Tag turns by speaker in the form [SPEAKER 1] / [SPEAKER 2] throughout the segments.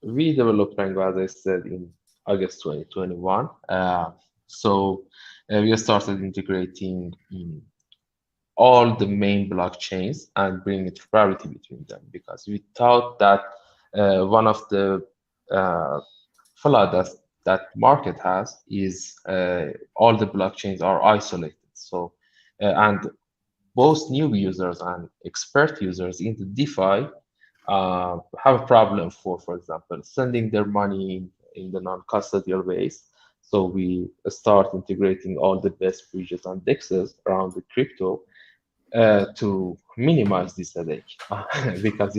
[SPEAKER 1] We developed Rango, as I said, in August 2021. We started integrating all the main blockchains and bring interoperability between them because we thought that one of the uh, flaw that market has is all the blockchains are isolated. And both new users and expert users into DeFi have a problem for example, sending their money in the non-custodial ways. So we start integrating all the best bridges and DEXs around the crypto to minimize this headache. Because,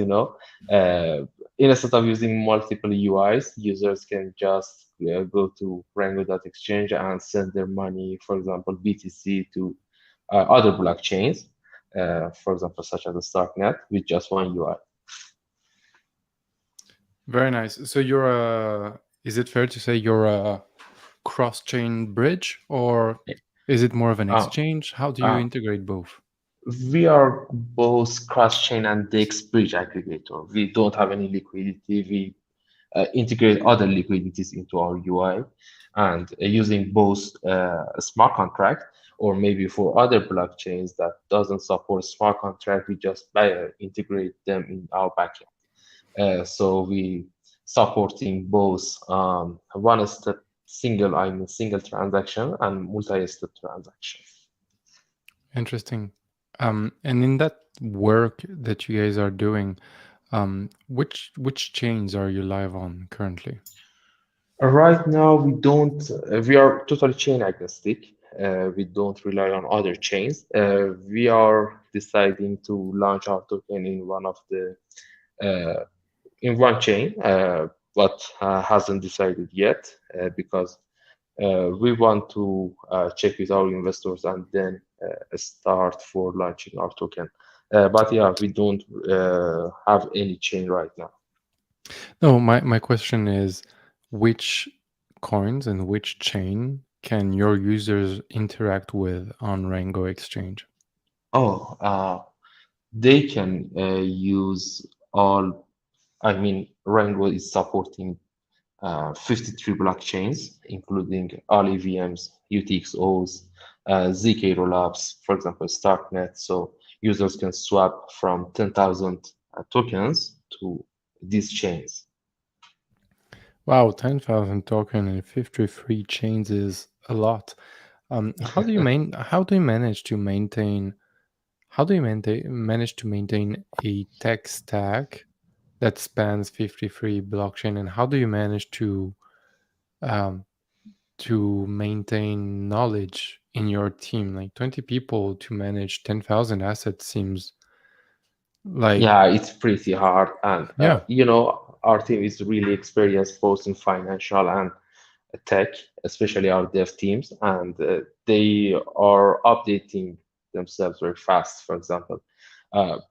[SPEAKER 1] instead of using multiple UIs, users can just go to Rango.exchange and send their money, for example, BTC to other blockchains, for example, such as the Starknet, with just one UI.
[SPEAKER 2] Very nice. So is it fair to say you're a cross-chain bridge, or is it more of an
[SPEAKER 1] Uh,
[SPEAKER 2] exchange? How do you
[SPEAKER 1] uh,
[SPEAKER 2] integrate both?
[SPEAKER 1] we are both cross-chain and DEX bridge aggregator. We don't have any liquidity. We integrate other liquidities into our UI, and using both a smart contract or maybe for other blockchains that doesn't support smart contract, we just integrate them in our backend. So we supporting both one-step single transaction and multi-step transaction.
[SPEAKER 2] Interesting. And in that work that you guys are doing, which chains are you live on currently?
[SPEAKER 1] Right now, we are totally chain agnostic. We don't rely on other chains. We are deciding to launch our token uh, in one chain, but hasn't decided yet because we want to check with our investors and then start for launching our token. But yeah, we don't have any chain right now.
[SPEAKER 2] No, my question is, which coins and which chain can your users interact with on Rango Exchange?
[SPEAKER 1] Oh, they can use all, I mean, Rango is supporting 53 blockchains, including all EVMs, UTXOs, ZK rollups, for example, Starknet. So users can swap from 10,000 tokens to these chains.
[SPEAKER 2] Wow, 10,000 token and 53 chains is a lot. How do you manage to maintain a tech stack that spans 53 blockchain, and how do you manage um, to maintain knowledge in your team? Like 20 people to manage 10,000 assets seems like,
[SPEAKER 1] Yeah, it's pretty hard. And,
[SPEAKER 2] yeah.
[SPEAKER 1] our team is really experienced both in financial and tech, especially our dev teams, and they are updating themselves very fast. For example,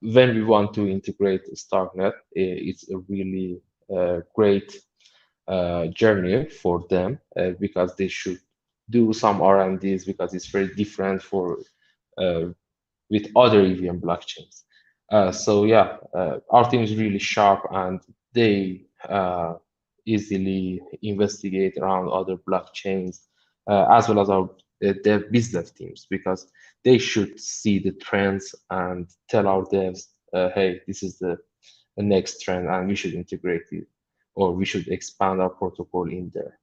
[SPEAKER 1] when we want to integrate Starknet, it's a really great journey for them because they should do some R&Ds because it's very different for uh, with other EVM blockchains. So yeah, our team is really sharp and they easily investigate around other blockchains as well as our dev business teams because they should see the trends and tell our devs, hey, this is the next trend and we should integrate it or we should expand our protocol in there.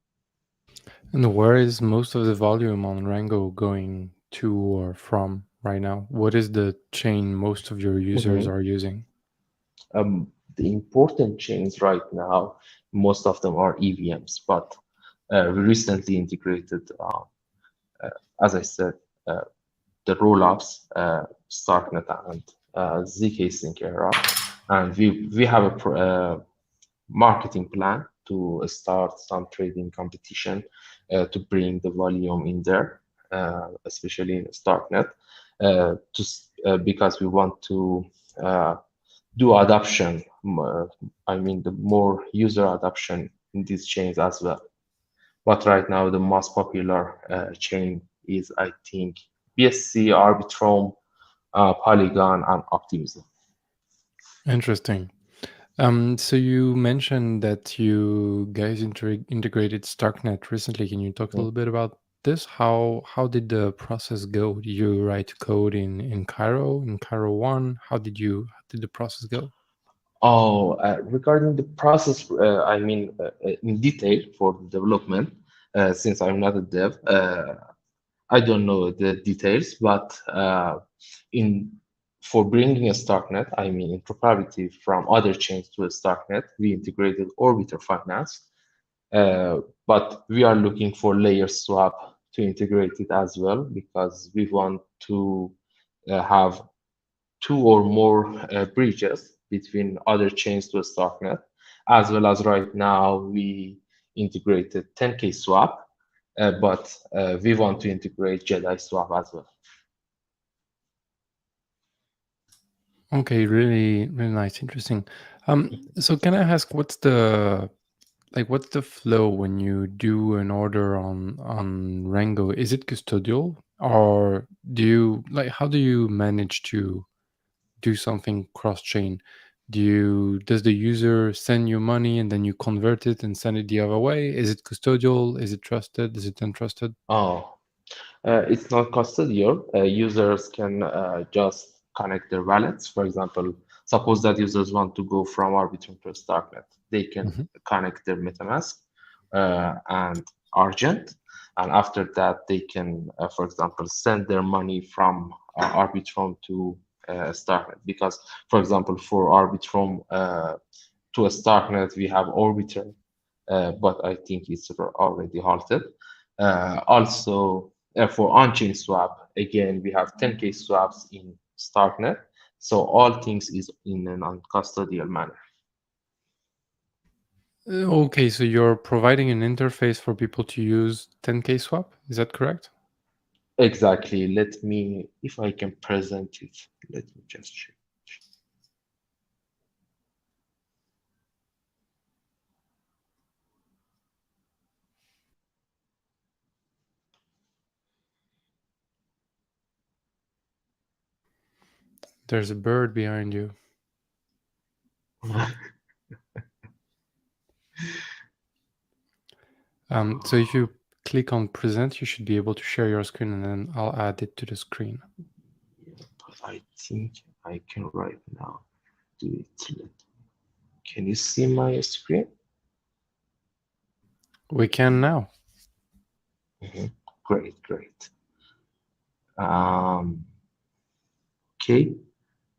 [SPEAKER 2] And where is most of the volume on Rango going to or from right now? What is the chain most of your users
[SPEAKER 1] Mhm.
[SPEAKER 2] are using?
[SPEAKER 1] The important chains right now, most of them are EVMs, but we recently integrated, as I said, uh, the rollups, Starknet and ZK Sync era, and we have a marketing plan to start some trading competition to bring the volume in there, especially in Starknet, because we want to do adoption. I mean, the more user adoption in these chains as well. But right now, the most popular chain is, I think, BSC, Arbitrum, Polygon, and Optimism.
[SPEAKER 2] Interesting. So you mentioned that you guys integrated Starknet recently. Can you talk a little bit about this? How did the process go? Did you write code in Cairo 1? How did the process go?
[SPEAKER 1] Oh, regarding the process, I mean, in detail for the development, since I'm not a dev, I don't know the details, but in for bringing a Starknet, I mean, interoperability from other chains to a Starknet, we integrated Orbiter Finance, but we are looking for layer swap to integrate it as well because we want to have two or more bridges between other chains to a Starknet, as well as right now we integrated 10K swap, but we want to integrate Jedi swap as well.
[SPEAKER 2] Okay, really, really nice, interesting. So can I ask what's the flow when you do an order on Rango? Is it custodial, or how do you manage to do something cross-chain? Does the user send you money and then you convert it and send it the other way? Is it custodial? Is it trusted? Is it untrusted?
[SPEAKER 1] Oh, it's not custodial. Users can just connect their wallets. For example, suppose that users want to go from Arbitrum to Starknet. They can connect their MetaMask and Argent. And after that, they can, for example, send their money from Arbitrum to Starknet. Because, for example, for Arbitrum to a Starknet, we have Orbiter, but I think it's already halted. Also, for on-chain swap, again, we have 10K swaps in Starknet. So all things is in an uncustodial manner.
[SPEAKER 2] Okay, so you're providing an interface for people to use 10K swap. Is that correct?
[SPEAKER 1] Exactly. Let me, if I can present it, let me just check.
[SPEAKER 2] There's a bird behind you. So if you click on present, you should be able to share your screen, and then I'll add it to the screen.
[SPEAKER 1] Yeah, but I think I can right now do it. Can you see my screen?
[SPEAKER 2] We can now.
[SPEAKER 1] Great, great. Okay.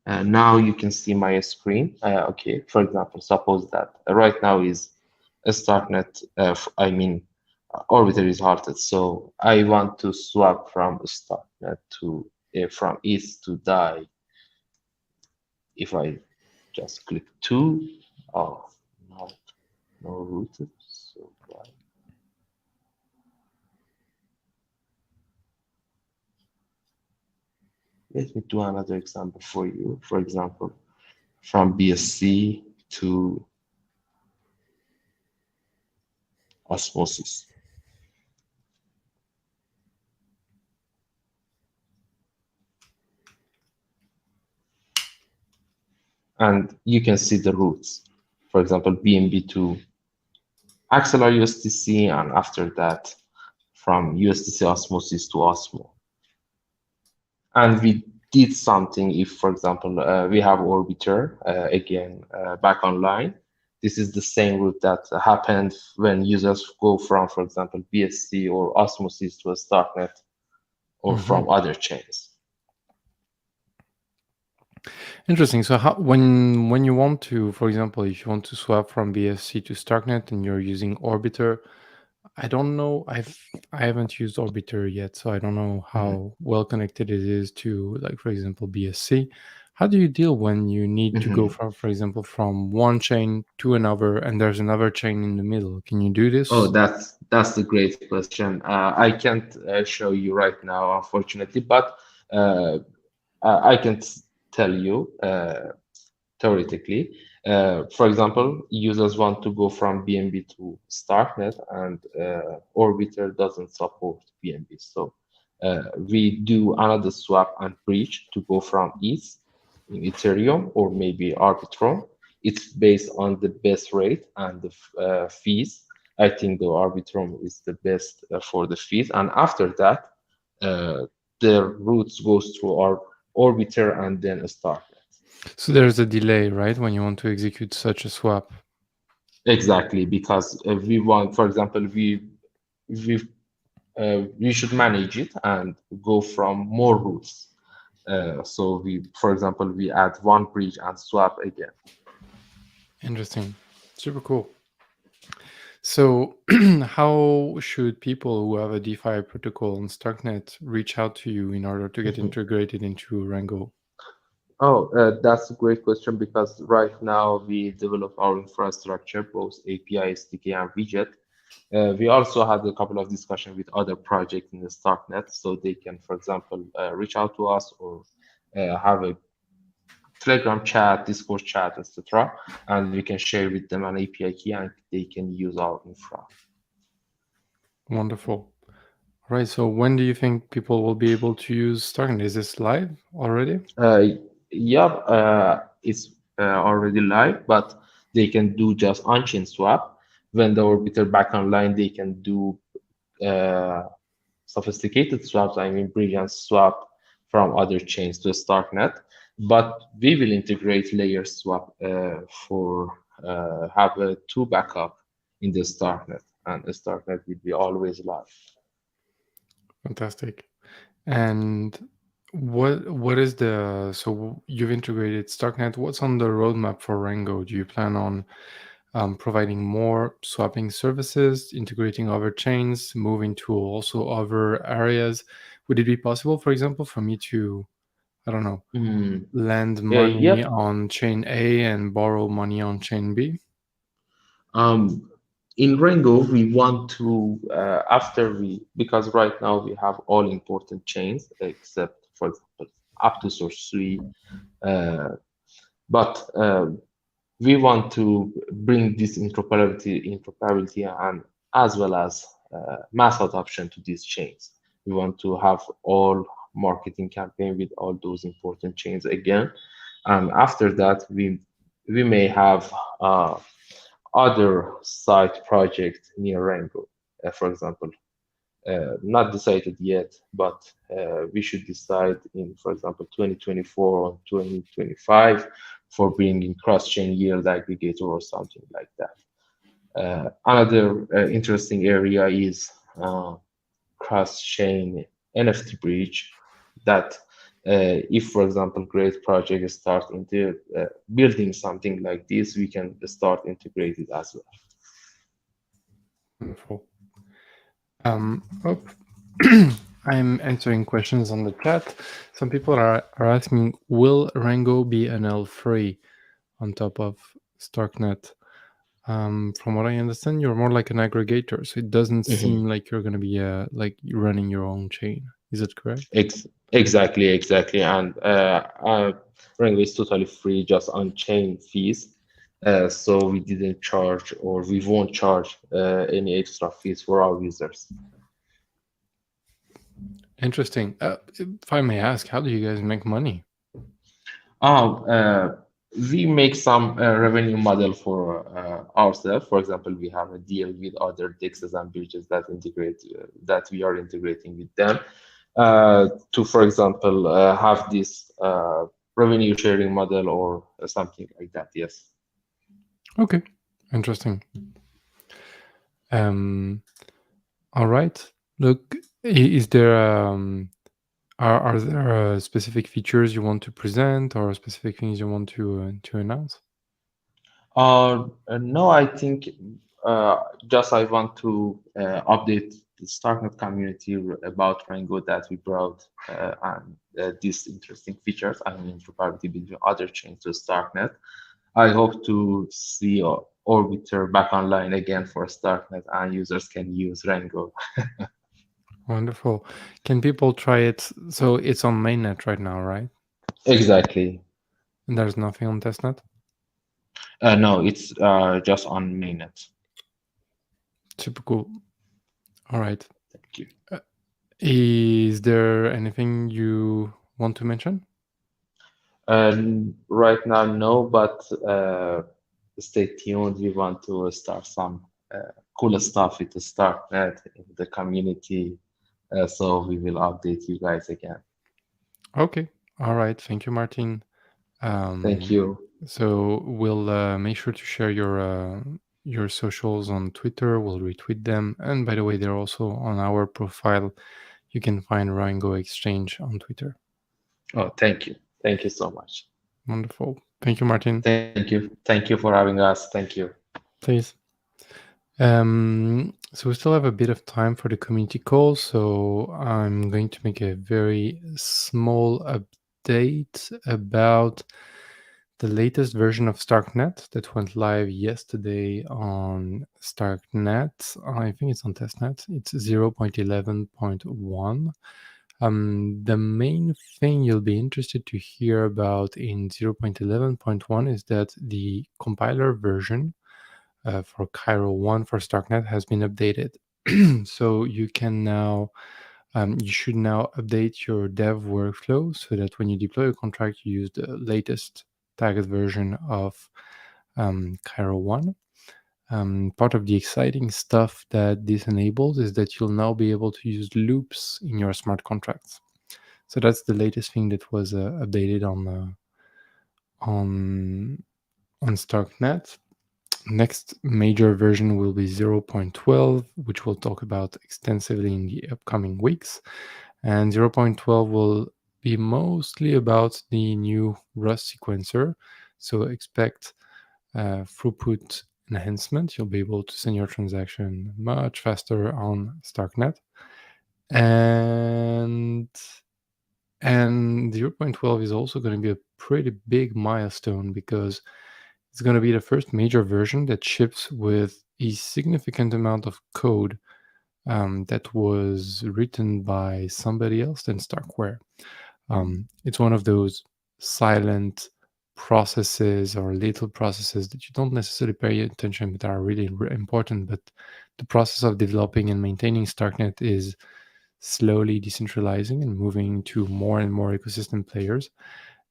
[SPEAKER 1] Now you can see my screen. Okay, for example, suppose that right now is a Starknet, I mean, Orbiter is halted. So I want to swap from Starknet to from ETH to DAI. If I just click 2, oh, no, no routed. So why? Let me do another example for you. For example, from BSC to Osmosis. And you can see the routes. For example, BNB to Axelar USDC, and after that, from USDC Osmosis to Osmo. And we did something if, for example, we have Orbiter, again, back online. This is the same route that happened when users go from, for example, BSC or Osmosis to a Starknet or from other chains.
[SPEAKER 2] Interesting. So when you want to, for example, if you want to swap from BSC to Starknet and you're using Orbiter, I don't know. I haven't used Orbiter yet, so I don't know how well connected it is to, like, for example, BSC. How do you deal when you need to go from, for example, from one chain to another, and there's another chain in the middle? Can you do this?
[SPEAKER 1] Oh, that's the great question. I can't show you right now, unfortunately, but I can tell you theoretically. For example, users want to go from BNB to Starknet, and Orbiter doesn't support BNB. So we do another swap and bridge to go from ETH in Ethereum or maybe Arbitrum it's based on the best rate and the fees. I think the Arbitrum is the best for the fees, and after that, the routes goes through our Orbiter and then a Starknet.
[SPEAKER 2] So there's a delay, right, when you want to execute such a swap?
[SPEAKER 1] Exactly, because we want, for example, we should manage it and go from more routes. So for example, we add one bridge and swap again.
[SPEAKER 2] Interesting. Super cool. So how should people who have a DeFi protocol on Starknet reach out to you in order to get integrated into Rango?
[SPEAKER 1] Oh, that's a great question, because right now we develop our infrastructure, both API, SDK, and widget. We also had a couple of discussions with other projects in the Starknet, so they can, for example, reach out to us or have a Telegram chat, Discord chat, etc., and we can share with them an API key and they can use our infra.
[SPEAKER 2] Wonderful. All right. So when do you think people will be able to use Starknet? Is this live already?
[SPEAKER 1] Yeah, it's already live, but they can do just on-chain swap. When the Orbiter back online, they can do sophisticated swaps, I mean bridge and swap from other chains to Starknet. But we will integrate layer swap for have a two backup in the Starknet, and the Starknet will be always live.
[SPEAKER 2] Fantastic. And what is the, so you've integrated Starknet. What's on the roadmap for Rango? Do you plan on providing more swapping services, integrating other chains, moving to also other areas? Would it be possible, for example, for me to, I don't know, lend money
[SPEAKER 1] Yep.
[SPEAKER 2] on chain A and borrow money on chain B?
[SPEAKER 1] In Rango, we want to, because right now we have all important chains except, for example, Aptos or Sui, but we want to bring this interoperability and as well as mass adoption to these chains. We want to have all marketing campaign with all those important chains again, and after that we may have other side project near Rango, for example. Not decided yet, but we should decide in, for example, 2024 or 2025 for bringing cross-chain yield aggregator or something like that. Another interesting area is cross-chain NFT bridge that if, for example, great project start into building something like this, we can start integrated as well.
[SPEAKER 2] Wonderful. I'm answering questions on the chat. Some people are asking, will Rango be NL-free on top of Starknet? From what I understand, you're more like an aggregator, so it doesn't seem like you're going to be like running your own chain. Is it correct?
[SPEAKER 1] Exactly. And Rango is totally free, just on chain fees. So we didn't charge, or we won't charge any extra fees for our users.
[SPEAKER 2] Interesting. If I may ask, how do you guys make money?
[SPEAKER 1] We make some revenue model for ourselves. For example, we have a deal with other DEXs and bridges that integrate that we are integrating with them to, for example, have this revenue sharing model or something like that. Yes.
[SPEAKER 2] Okay. Interesting. All right. Look, is there are there specific features you want to present or specific things you want to announce?
[SPEAKER 1] No, I think just I want to update the Starknet community about Rango that we brought and these interesting features and interoperability between other chains to Starknet. I hope to see Orbiter back online again for Starknet and users can use Rango.
[SPEAKER 2] Wonderful. Can people try it? So it's on mainnet right now, right?
[SPEAKER 1] Exactly.
[SPEAKER 2] And there's nothing on testnet?
[SPEAKER 1] No, it's just on mainnet.
[SPEAKER 2] Super cool. All right.
[SPEAKER 1] Thank you.
[SPEAKER 2] Is there anything you want to mention?
[SPEAKER 1] Right now, no, but stay tuned. We want to start some cool stuff with the Starknet in the community. So we will update you guys again.
[SPEAKER 2] Okay. All right. Thank you, Martin.
[SPEAKER 1] Thank you.
[SPEAKER 2] So we'll make sure to share your socials on Twitter. We'll retweet them. And by the way, they're also on our profile. You can find Rango Exchange on Twitter.
[SPEAKER 1] Oh, thank you. Thank you so much.
[SPEAKER 2] Wonderful. Thank you, Martin.
[SPEAKER 1] Thank you. Thank you for having us. Thank you.
[SPEAKER 2] Please. So we still have a bit of time for the community call. So I'm going to make a very small update about the latest version of Starknet that went live yesterday on Starknet. I think it's on testnet. It's 0.11.1. The main thing you'll be interested to hear about in 0.11.1 is that the compiler version for Cairo 1 for Starknet has been updated. So you can now, you should now update your dev workflow so that when you deploy a contract, you use the latest tagged version of Cairo 1. Part of the exciting stuff that this enables is that you'll now be able to use loops in your smart contracts. So that's the latest thing that was updated on Starknet. Next major version will be 0.12, which we'll talk about extensively in the upcoming weeks. And 0.12 will be mostly about the new Rust sequencer. So expect throughput enhancement. You'll be able to send your transaction much faster on Starknet. And 0.12 is also going to be a pretty big milestone because it's going to be the first major version that ships with a significant amount of code that was written by somebody else than StarkWare. It's one of those silent processes or little processes that you don't necessarily pay attention but are really important. But the process of developing and maintaining Starknet is slowly decentralizing and moving to more and more ecosystem players.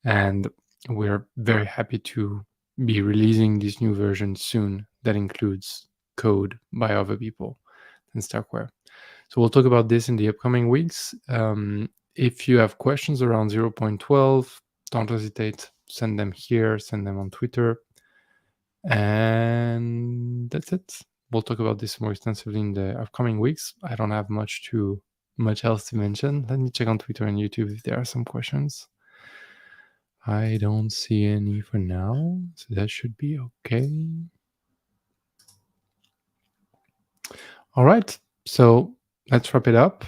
[SPEAKER 2] And we're very happy to be releasing this new version soon that includes code by other people than StarkWare. So we'll talk about this in the upcoming weeks. If you have questions around 0.12, don't hesitate. Send them here, send them on Twitter. And that's it. We'll talk about this more extensively in the upcoming weeks. I don't have much else to mention. Let me check on Twitter and YouTube if there are some questions. I don't see any for now, so that should be okay. All right, so let's wrap it up.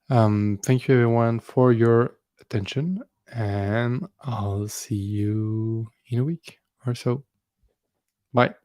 [SPEAKER 2] Thank you everyone for your attention, and I'll see you in a week or so. Bye.